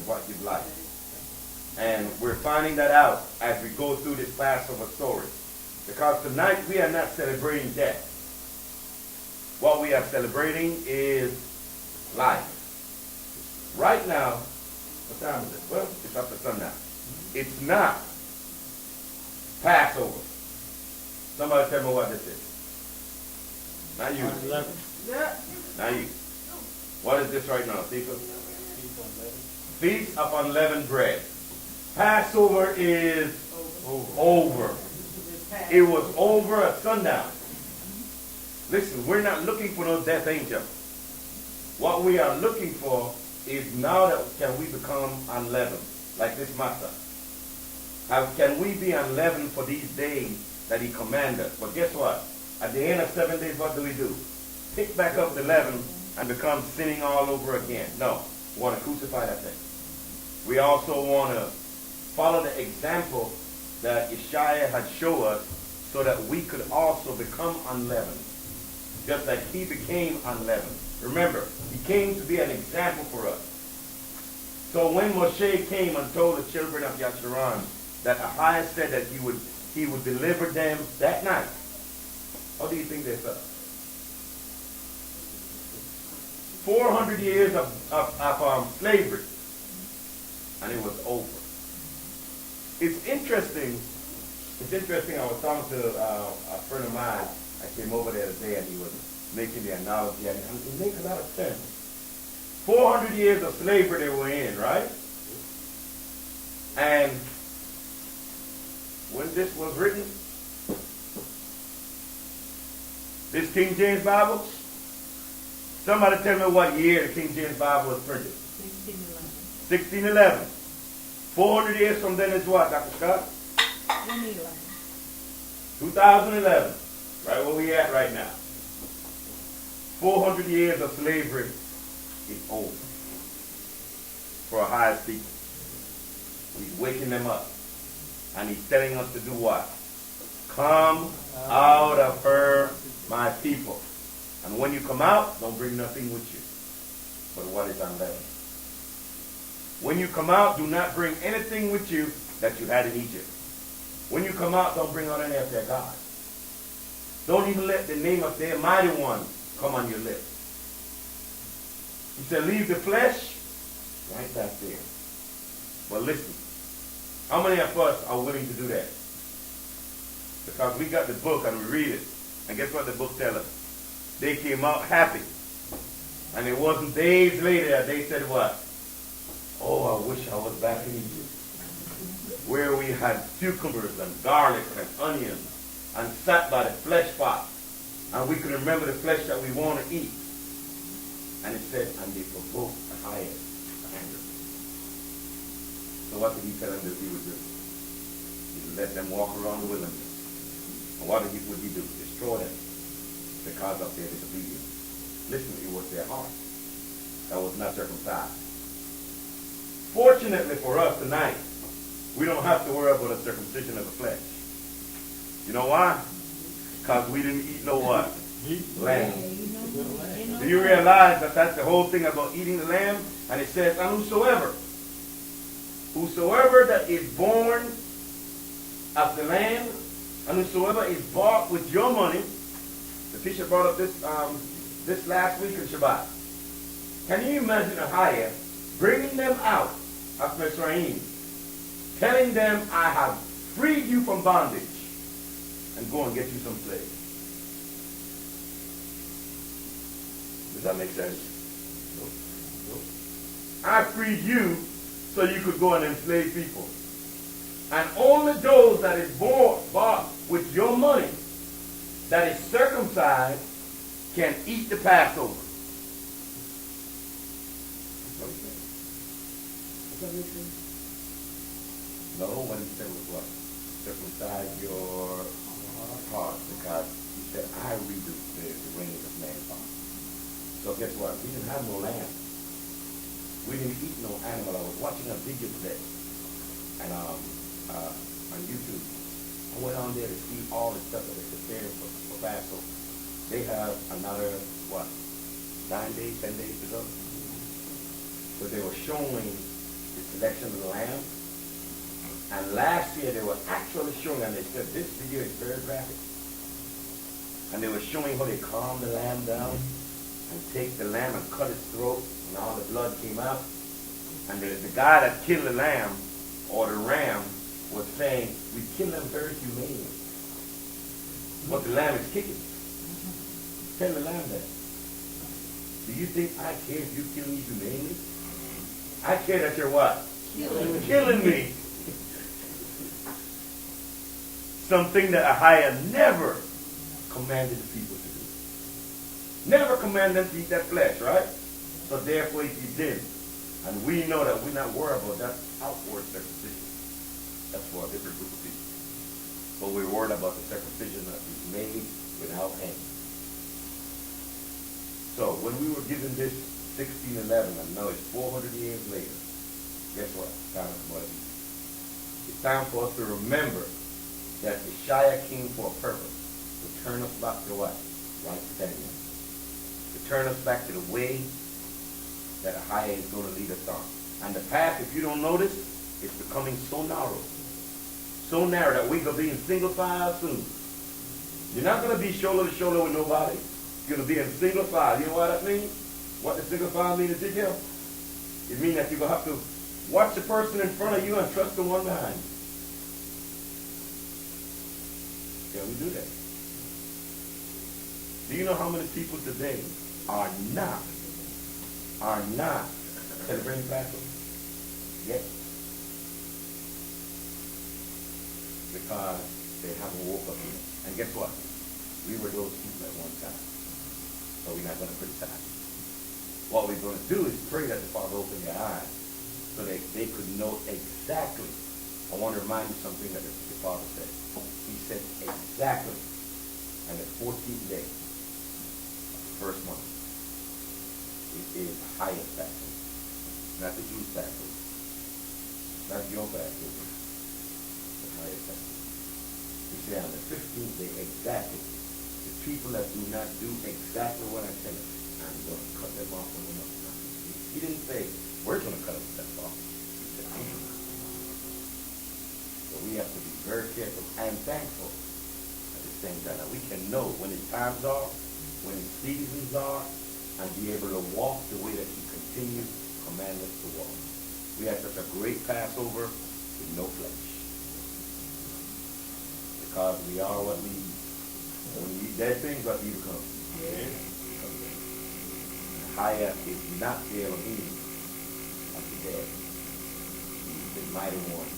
what you'd like. And we're finding that out as we go through this Passover story. Because tonight we are not celebrating death. What we are celebrating is life. Right now, what time is it? Well, it's after sundown. It's not Passover. Somebody tell me what this is. Not you. Not you. What is this right now, people? Feast of Unleavened Bread. Passover is over. It was over at sundown. Listen, we're not looking for no death angel. What we are looking for is now that can we become unleavened, like this matzah. How can we be unleavened for these days that he commanded? But guess what? At the end of 7 days, what do? Pick back up the leaven and become sinning all over again. No, we want to crucify that thing. We also want to follow the example that Yeshua had shown us so that we could also become unleavened. Just like he became unleavened. Remember, he came to be an example for us. So when Moshe came and told the children of Yasharan that Ahiah said that he would deliver them that night, how do you think they felt? 400 years of slavery, and it was over. It's interesting. I was talking to a friend of mine. I came over there today, and he was making the analogy, and it makes a lot of sense. 400 years of slavery they were in, right? And when this was written, this King James Bible, somebody tell me what year the King James Bible was printed. 1611. 400 years from then is what, Dr. Scott? 2011. Right where we at right now. 400 years of slavery is over for our highest people. He's waking them up. And he's telling us to do what? Come out of her, my people. And when you come out, don't bring nothing with you but what is unleavened. When you come out, do not bring anything with you that you had in Egypt. When you come out, don't bring out any of their gods. Don't even let the name of their mighty one come on your lips. He said, leave the flesh right back there. But listen, how many of us are willing to do that? Because we got the book and we read it. And guess what the book tells us? They came out happy. And it wasn't days later that they said what? Oh, I wish I was back in Egypt. Where we had cucumbers and garlic and onions and sat by the flesh pot. And we could remember the flesh that we want to eat. And it said, and they provoked the highest anger. So what did he tell them that he would do? He would let them walk around the wilderness. And what would he do? Destroy them because of their disobedience. Listen, it was their heart that was not circumcised. Fortunately for us tonight, we don't have to worry about the circumcision of the flesh. You know why? Because we didn't eat no what? Lamb. Do you realize that that's the whole thing about eating the lamb? And it says, and whosoever that is born of the lamb, and whosoever is bought with your money. The teacher brought up this last week in Shabbat. Can you imagine Ahiah bringing them out of Mitzrayim, telling them, I have freed you from bondage, and go and get you some slaves? Does that make sense? I freed you so you could go and enslave people. And only those that is bought with your money, that is circumcised, can eat the Passover. Does that make sense? No, what he said was what? Circumcise your heart, because he said, I redo the reins of man's heart. So guess what? We didn't have no lamb. We didn't eat no animal. I was watching a video today and on YouTube. I went on there to see all the stuff that they're preparing for Passover. They have another, 9 days, 10 days to go. But they were showing the selection of the lamb. And last year they were actually showing, and they said this video is very graphic. And they were showing how they calmed the lamb down and take the lamb and cut its throat, and all the blood came out. And the guy that killed the lamb or the ram was saying, we kill them very humanely. But the lamb is kicking. Tell the lamb that. Do you think I care if you kill me humanely? I care that you're what? Killing me. Something that Ahiah never commanded the people to do. Never commanded them to eat that flesh, right? So therefore he didn't. And we know that we're not worried about that outward circumcision. That's for a different group of people. But we're worried about the circumcision that is made without hands. So when we were given this 1611, and now it's 400 years later, guess what? It's time for us to remember that the Messiah came for a purpose, to turn us back to what? Right standing. To turn us back to the way that Ahiah is going to lead us on. And the path, if you don't notice, is becoming so narrow. So narrow that we're going to be in single file soon. You're not going to be shoulder to shoulder with nobody. You're going to be in single file. You know what that means? What does single file mean, Ezekiel? It means that you're going to have to watch the person in front of you and trust the one behind you. Can we do that? Do you know how many people today are not celebrating Passover? Yes. Because they haven't woke up yet. And guess what? We were those people at one time. So we're not going to criticize. What we're going to do is pray that the Father open their eyes so that they could know exactly. I want to remind you something that the Father said. He said exactly on the 14th day of the first month. It is the highest Passover. Not the Jews' Passover. Not your Passover. The highest Passover. He said on the 15th day exactly. The people that do not do exactly what I tell them, I'm going to cut them off from the mouth. He didn't say, we're going to cut them off. He said, I'm going to. So we have to be very careful and thankful at the same time that we can know when its times are, when its seasons are, and be able to walk the way that he continues to command us to walk. We had such a great Passover with no flesh. Because we are what we eat. When we eat dead things, what we become. Ahiah is not the Elohim of the dead. He's the mighty one.